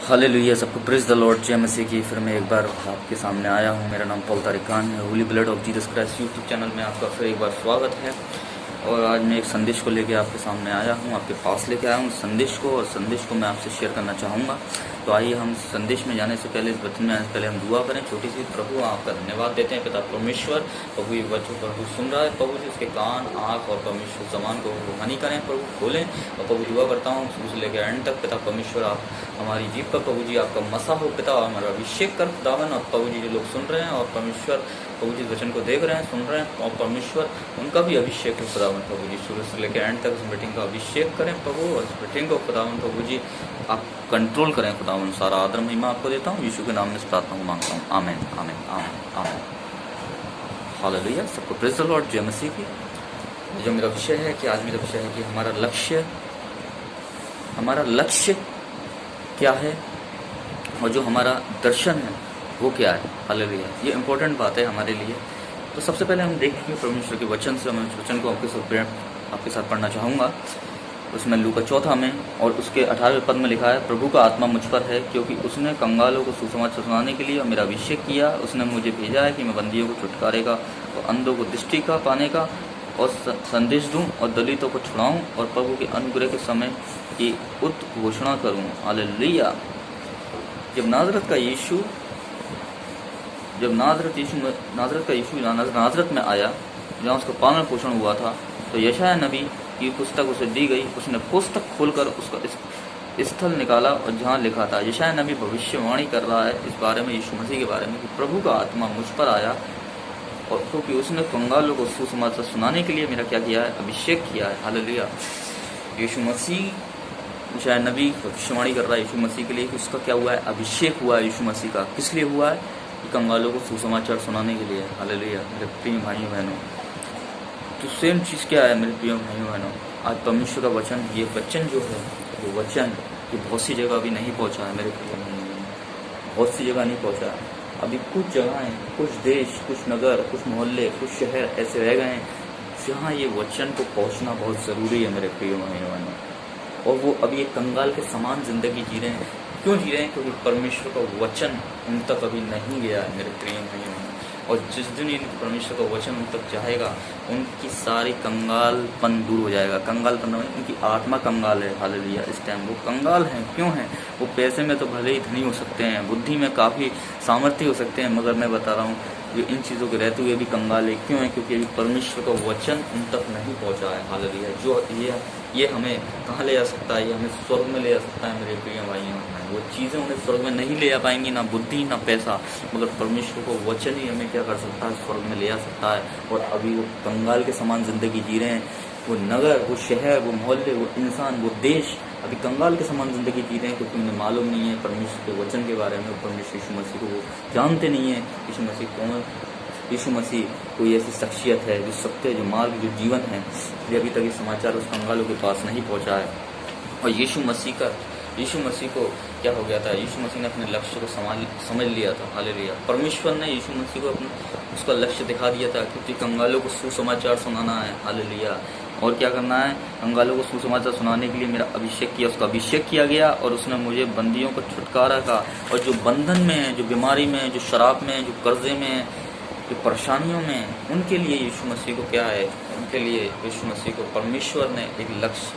Hallelujah, सबको praise the Lord जय मसीह की। फिर मैं एक बार आपके सामने आया हूँ। मेरा नाम पॉल तारिकान है। Holi blood of Jesus Christ YouTube channel में आपका फिर एक बार स्वागत है। और आज मैं एक संदेश को लेकर आपके सामने आया हूँ, आपके पास लेके आया हूँ संदेश को, और संदेश को मैं आपसे शेयर करना चाहूँगा। तो आइए हम संदेश में जाने से पहले, इस वचन में आने से पहले हम दुआ करें छोटी सी। प्रभु आपका धन्यवाद देते हैं पिता परमेश्वर। प्रभु ये वचन प्रभु सुन रहा है, प्रभु जी उसके कान आँख और परमेश्वर जबान को हानि करें, प्रभु खोलें। और प्रभु दुआ करता हूँ शुरू से लेकर एंड तक पिता परमेश्वर आप हमारी जीभ पर प्रभु जी आपका मसा हो पिता, और हमारा अभिषेक कर खुदावन। और प्रभु जी जो लोग सुन रहे हैं और परमेश्वर प्रभु जी वचन को देख रहे हैं, सुन रहे हैं, और परमेश्वर उनका भी अभिषेक है खुदावन। प्रभु जी शुरू से लेकर एंड तक इस मीटिंग का अभिषेक करें प्रभु, और इस मीटिंग को खुदावन प्रभु जी आप कंट्रोल करें खुदावन। सारा आदर महिमा आपको देता हूँ, यीशु के नाम में इस प्रार्थना को मांगता हूँ। आमीन आमीन आमीन आमीन। हालेलुया, सबको प्रेज द लॉर्ड जय मसीह की। जो मेरा विषय है कि आज मेरा विषय है कि हमारा लक्ष्य क्या है, और जो हमारा दर्शन है वो क्या है। हालेलुया, ये इंपॉर्टेंट बात है हमारे लिए। तो सबसे पहले हम देखेंगे परमेश्वर के वचन से। मैं उस वचन को आपके साथ पढ़ना चाहूँगा। उसमें लूका 4 में और उसके 18वें पद में लिखा है, प्रभु का आत्मा मुझ पर है, क्योंकि उसने कंगालों को सुसमाचार सुनाने के लिए मेरा अभिषेक किया। उसने मुझे भेजा है कि मैं बंदियों को छुटकारेगा और अंधों को दृष्टि का पाने का और संदेश दूं, और दलितों को छुड़ाऊं, और प्रभु के अनुग्रह के समय की उद्घोषणा करूं। हालेलुया। जब नाजरत का यीशु नाजरत में आया, जहाँ उसका पालन पोषण हुआ था, तो यशायाह नबी की पुस्तक उसे दी गई। उसने पुस्तक खोलकर उसका स्थल निकाला, और जहाँ लिखा था, यशायाह नबी भविष्यवाणी कर रहा है इस बारे में, यीशु मसीह के बारे में, कि प्रभु का आत्मा मुझ पर आया, और क्योंकि उसने कंगालों को सुसमाचार सुनाने के लिए मेरा क्या किया है, अभिषेक किया है। हालेलुया। यीशु मसीह, यशायाह नबी भविष्यवाणी कर रहा है यीशु मसीह के लिए कि उसका क्या हुआ है, अभिषेक हुआ है यीशु मसीह का। किस लिए हुआ है? कि कंगालों को सुसमाचार सुनाने के लिए। हालेलुया मेरे प्रिय भाइयों बहनों। तो सेम चीज़ क्या है मेरे प्रिय भाइयों बहनों, आज परमेश्वर का वचन, ये वचन जो है, वो वचन ये बहुत सी जगह अभी नहीं पहुंचा है मेरे प्रिय भाइयों बहनों, बहुत सी जगह नहीं पहुंचा है। अभी कुछ जगहें, कुछ देश, कुछ नगर, कुछ मोहल्ले, कुछ शहर ऐसे रह गए हैं जहाँ ये वचन को पहुँचना बहुत ज़रूरी है मेरे प्रिय भाइयों बहनों। और वो अभी एक कंगाल के समान ज़िंदगी जी रहे हैं। क्यों जी रहे हैं? क्योंकि परमेश्वर का वचन उन तक अभी नहीं गया है मेरे प्रिय भाइयों। और जिस दिन परमेश्वर का वचन उन तक जाएगा, उनकी सारी कंगालपन दूर हो जाएगा। कंगालपन नहीं, उनकी आत्मा कंगाल है। हालेलुया। इस टाइम वो कंगाल हैं। क्यों हैं? वो पैसे में तो भले ही धनी हो सकते हैं, बुद्धि में काफ़ी सामर्थ्य हो सकते हैं, मगर मैं बता रहा हूँ ये इन चीज़ों के रहते हुए भी कंगाल है। क्यों है? क्योंकि अभी परमेश्वर का वचन उन तक नहीं पहुँचा है। हालेलुया। जो ये हमें कहाँ ले जा सकता है? ये हमें स्वर्ग में ले जा सकता है मेरे प्रिय भाइयों। वो चीज़ें उन्हें स्वर्ग में नहीं ले जा पाएंगी, ना बुद्धि ना पैसा, मगर परमेश्वर को वचन ही हमें क्या कर सकता है, स्वर्ग में ले जा सकता है। और अभी वो कंगाल के समान ज़िंदगी जी रहे हैं। वो नगर, वो शहर, वो मोहल्ले, वो इंसान, वो देश अभी कंगाल के समान ज़िंदगी जी रहे हैं, क्योंकि उन्हें मालूम नहीं है परमेश्वर के वचन के बारे में। परमेश्वर यीशु मसीह को वो जानते नहीं है। यीशु मसीह कौन? यीशु मसीह कोई ऐसी शख्सियत है जो सत्य, जो मार्ग, जो जीवन है। इसलिए अभी तक ये समाचार उस कंगालों के पास नहीं पहुंचा है। और यीशु मसीह को क्या हो गया था? यीशु मसीह ने अपने लक्ष्य को समझ लिया था। हालेलुया। परमेश्वर ने यीशु मसीह को उसका लक्ष्य दिखा दिया था, क्योंकि कंगालों को सुसमाचार सुनाना है। हालेलुया। और क्या करना है? कंगालों को सुसमाचार सुनाने के लिए मेरा अभिषेक किया, उसका अभिषेक किया गया, और उसने मुझे बंदियों को छुटकारा का, और जो बंधन में है, जो बीमारी में है, जो शराब में है, जो कर्जे में है, जो परेशानियों में, उनके लिए यीशु मसीह को क्या है? उनके लिए यीशु मसीह को परमेश्वर ने एक लक्ष्य,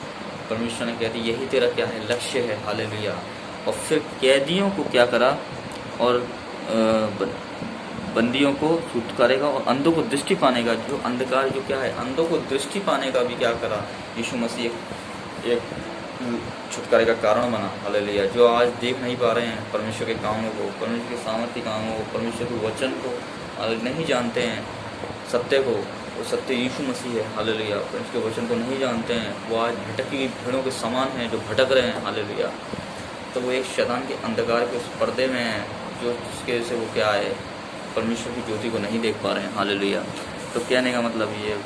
परमेश्वर ने कहती यही तेरा क्या है? लक्ष्य है। हालेलुया। और फिर कैदियों को क्या करा? और बंदियों को छुटकारेगा, और अंधों को दृष्टि पाने का, जो अंधकार जो क्या है, अंधों को दृष्टि पाने का भी क्या करा? यीशु मसीह एक छुटकारे का कारण बना। हालेलुया। जो आज देख नहीं पा रहे हैं परमेश्वर के कामों को, परमेश्वर के सामर्थ्य कामों को, परमेश्वर के वचन को नहीं जानते हैं, सत्य को, वो सत्य यीशु मसीह है। हालेलुया। परमेश्वर के वचन को नहीं जानते हैं, वो आज भटकी हुई भेड़ों के समान हैं जो भटक रहे हैं। हालेलुया। तो वो एक शैतान के अंधकार के उस पर्दे में है, जो जिसके से वो क्या है, परमेश्वर की ज्योति को नहीं देख पा रहे हैं। हालेलुया। तो कहने का मतलब ये,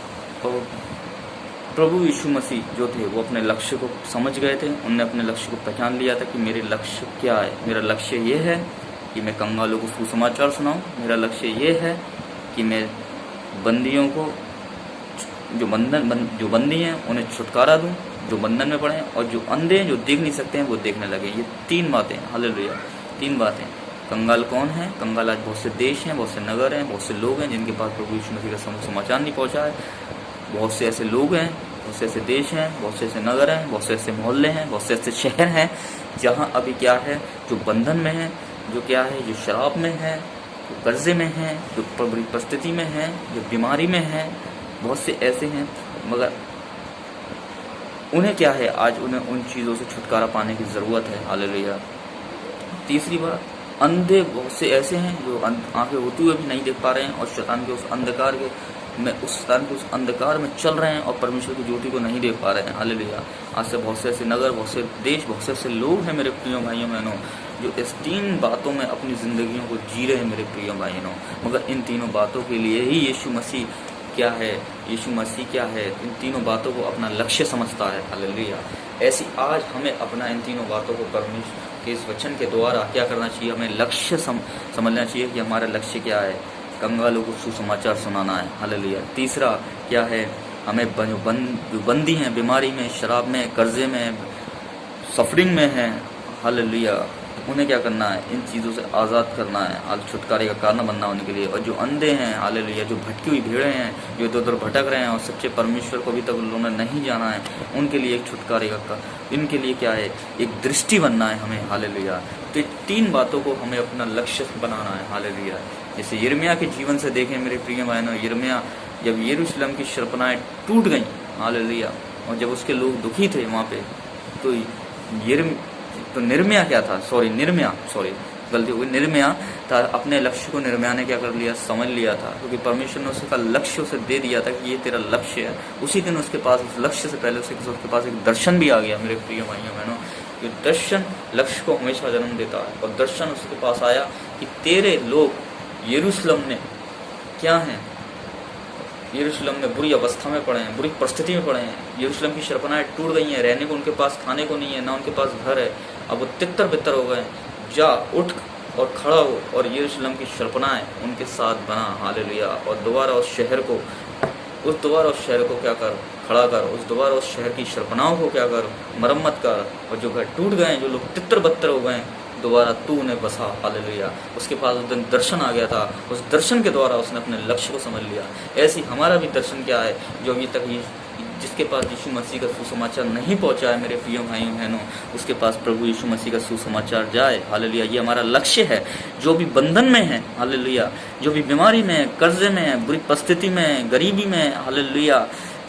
प्रभु यीशु मसीह जो थे वो अपने लक्ष्य को समझ गए थे। उनने अपने लक्ष्य को पहचान लिया था कि मेरे लक्ष्य क्या है। मेरा लक्ष्य ये है कि मैं कंगालों को सुसमाचार सुनाऊं। मेरा लक्ष्य ये है कि मैं बंदियों को, जो बंदी हैं, उन्हें छुटकारा दूं। जो बंधन में पड़े हैं, और जो अंधे हैं जो देख नहीं सकते हैं वो देखने लगे। ये 3 बातें, हालेलुया, 3 बातें। कंगाल कौन है? कंगाल आज बहुत से देश हैं, बहुत से नगर हैं, बहुत से लोग हैं जिनके पास प्रभु यीशु मसीह का समाचार नहीं पहुंचा है। बहुत से ऐसे लोग हैं, बहुत से ऐसे देश हैं, बहुत से ऐसे नगर हैं, बहुत से ऐसे मोहल्ले हैं, बहुत से ऐसे शहर हैं जहाँ अभी क्या है, जो बंधन में है, जो क्या है, जो शराब में है, जो कर्जे में है, जो बड़ी परिस्थिति में है, जो बीमारी में है। बहुत से ऐसे हैं, मगर उन्हें क्या है, आज उन्हें उन चीज़ों से छुटकारा पाने की ज़रूरत है। हालेलुया। तीसरी बात, अंधे बहुत से ऐसे हैं जो आंखें होते हुए भी नहीं देख पा रहे हैं और शैतान के उस अंधकार के उस अंधकार में चल रहे हैं और परमेश्वर की ज्योति को नहीं देख पा रहे हैं। हालेलुया। आज से बहुत से ऐसे नगर, बहुत से देश, बहुत से ऐसे लोग हैं मेरे प्रिय भाइयों बहनों, जो इस 3 बातों में अपनी ज़िंदगियों को जी रहे हैं मेरे प्रिय भाइयों। मगर इन तीनों बातों के लिए ही यीशु मसीह क्या है, यीशु मसीह क्या है, इन तीनों बातों को अपना लक्ष्य समझता है। हालेलुया। ऐसी आज हमें अपना इन तीनों बातों को परमेश्वर के इस वचन के द्वारा क्या करना चाहिए, हमें लक्ष्य समझना चाहिए कि हमारा लक्ष्य क्या है। कंगालों को सुसमाचार सुनाना है। हालेलुया। तीसरा क्या है, हमें जो बंदी हैं, बीमारी में, शराब में, कर्जे में, सफरिंग में हैं, हालेलुया, उन्हें क्या करना है, इन चीज़ों से आज़ाद करना है, आज छुटकारे का कारण बनना उनके लिए। और जो अंधे हैं, हालेलुया, जो भटकी हुई भीड़ें हैं, जो इधर उधर भटक रहे हैं और सच्चे परमेश्वर को अभी तक उन्होंने नहीं जाना है, उनके लिए एक छुटकारे का, इनके लिए क्या है, एक दृष्टि बनना है हमें। हालेलुया। तो 3 बातों को हमें अपना लक्ष्य बनाना है। हालेलुया। जैसे यिर्मयाह के जीवन से देखें मेरे प्रिय बहनों, यिर्मयाह जब यरूशलेम की शर्पनाएँ टूट गईं, हालेलुया, और जब उसके लोग दुखी थे वहाँ पे, तो निर्मया क्या था, गलती हो गई, निर्मया था। अपने लक्ष्य को निर्मया ने क्या कर लिया, समझ लिया था, क्योंकि परमेश्वर ने उसका लक्ष्य उसे दे दिया था कि ये तेरा लक्ष्य है। उसी दिन उसके पास, उस लक्ष्य से पहले उसके पास एक दर्शन भी आ गया मेरे प्रिय भाइयों बहनों। कि दर्शन लक्ष्य को हमेशा जन्म देता है, और दर्शन उसके पास आया कि तेरे लोग यरूशलेम में क्या हैं, यरूशलेम में बुरी अवस्था में पड़े हैं, बुरी परिस्थिति में पड़े हैं। यरूशलेम की शर्पनाएँ टूट गई हैं, रहने को उनके पास, खाने को नहीं है, ना उनके पास घर है, अब वो तितर बितर हो गए। जा, उठ और खड़ा हो और यरूशलेम की शर्पनाएँ उनके साथ बना। हालेलुया। और दोबारा उस शहर को क्या कर, खड़ा कर, दोबारा उस शहर की शर्पनाओं को क्या कर, मरम्मत कर। और जो घर टूट गए, जो लोग तितर बत्तर हो गए, दोबारा तू उन्हें बसा। हालेलुया। उसके पास उस दिन दर्शन आ गया था, उस दर्शन के द्वारा उसने अपने लक्ष्य को समझ लिया। ऐसी हमारा भी दर्शन क्या है, जो अभी तक जिसके पास यीशु मसीह का सुसमाचार नहीं पहुंचा है मेरे प्रिय भाइयों बहनों, उसके पास प्रभु यीशु मसीह का सुसमाचार जाए। हालेलुया। ये हमारा लक्ष्य है। जो भी बंधन में है, हालेलुया, जो भी बीमारी में, कर्जे में, बुरी परिस्थिति में, गरीबी में, हालेलुया,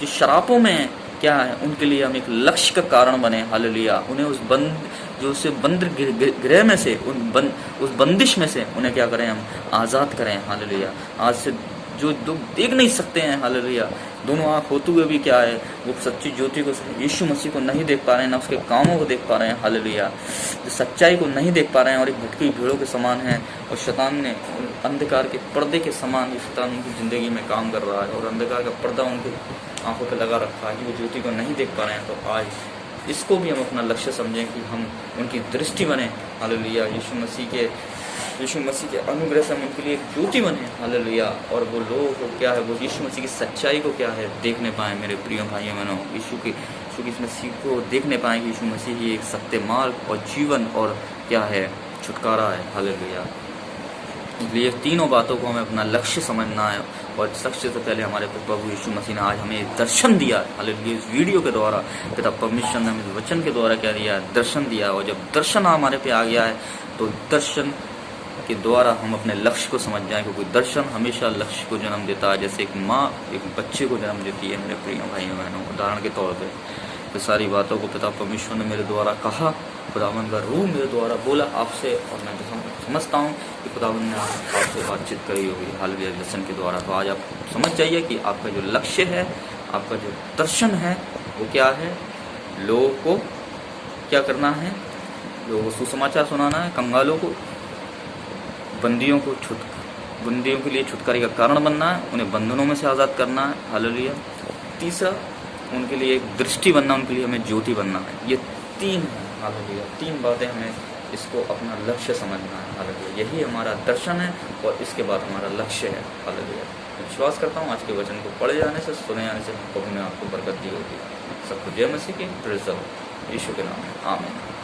जो शराबों में क्या है, उनके लिए हम एक लक्ष्य का कारण बने। हालेलुया। उन्हें उस जो उसे बंद गृह में से, उस बंदिश में से उन्हें क्या करें, हम आज़ाद करें। हालेलुया। आज से जो लोग देख नहीं सकते हैं, हालेलुया, दोनों आँख होते हुए भी क्या है, वो सच्ची ज्योति को, यीशु मसीह को नहीं देख पा रहे हैं, ना उसके कामों को देख पा रहे हैं। हालेलुया। जो सच्चाई को नहीं देख पा रहे हैं और एक भटकी भीड़ों के समान हैं, और शैतान ने अंधकार के पर्दे के समान ये शैतान उनकी ज़िंदगी में काम कर रहा है, और अंधकार का पर्दा उनके आँखों पर लगा रखा है कि वो ज्योति को नहीं देख पा रहे हैं। तो आज इसको भी हम अपना लक्ष्य समझें कि हम उनकी दृष्टि बने। हालेलुया। यीशु मसीह के अनुग्रह से हम उनके लिए एक ज्योति बने। हालेलुया। और वो लोग को क्या है, वो यीशु मसीह की सच्चाई को क्या है, देखने पाएँ मेरे प्रिय भाइयों बहनों। यीशु की मसीह को देखने पाएँ कि यीशु मसीह ही एक सत्य मार्ग और जीवन और क्या है, छुटकारा है। हालेलुया। इसलिए 3 बातों को हमें अपना लक्ष्य समझना है, और लक्ष्य से पहले हमारे प्रभु यीशु मसीह ने आज हमें दर्शन दिया। हालेलुया। इस वीडियो के द्वारा पिता परमेश्वर ने हमें वचन के द्वारा क्या दिया, दर्शन दिया। और जब दर्शन हमारे पे आ गया है, तो दर्शन के द्वारा हम अपने लक्ष्य को समझ जाएं, क्योंकि दर्शन हमेशा लक्ष्य को जन्म देता है। जैसे एक माँ एक बच्चे को जन्म देती है मेरे प्रिय भाइयों बहनों। उदाहरण के तौर पर तो सारी बातों को पिता परमेश्वर ने मेरे द्वारा कहा, खुदावन का रूह मेरे द्वारा बोला आपसे, और मैं समझता हूँ कि खुदावन ने आपसे बातचीत करी होगी। हालेलुया। दर्शन के द्वारा तो आज आप समझ जाइए कि आपका जो लक्ष्य है, आपका जो दर्शन है, वो क्या है, लोगों को क्या करना है, लोगों को सुसमाचार सुनाना है, कंगालों को, बंदियों के लिए छुटकारे का कारण बनना है, उन्हें बंधनों में से आज़ाद करना है। हालेलुया। तीसरा, उनके लिए एक दृष्टि बनना, उनके लिए हमें ज्योति बनना है। ये 3 है। हालेलुया। 3 बातें हमें इसको अपना लक्ष्य समझना है। हालेलुया। यही हमारा दर्शन है, और इसके बाद हमारा लक्ष्य है। हालेलुया। विश्वास करता हूँ आज के वचन को पढ़े जाने से, सुने जाने से प्रभु ने आपको बरकत दी होगी। सबको जय मसीह की, प्रेज़ द लॉर्ड। यीशु के नाम में आमीन।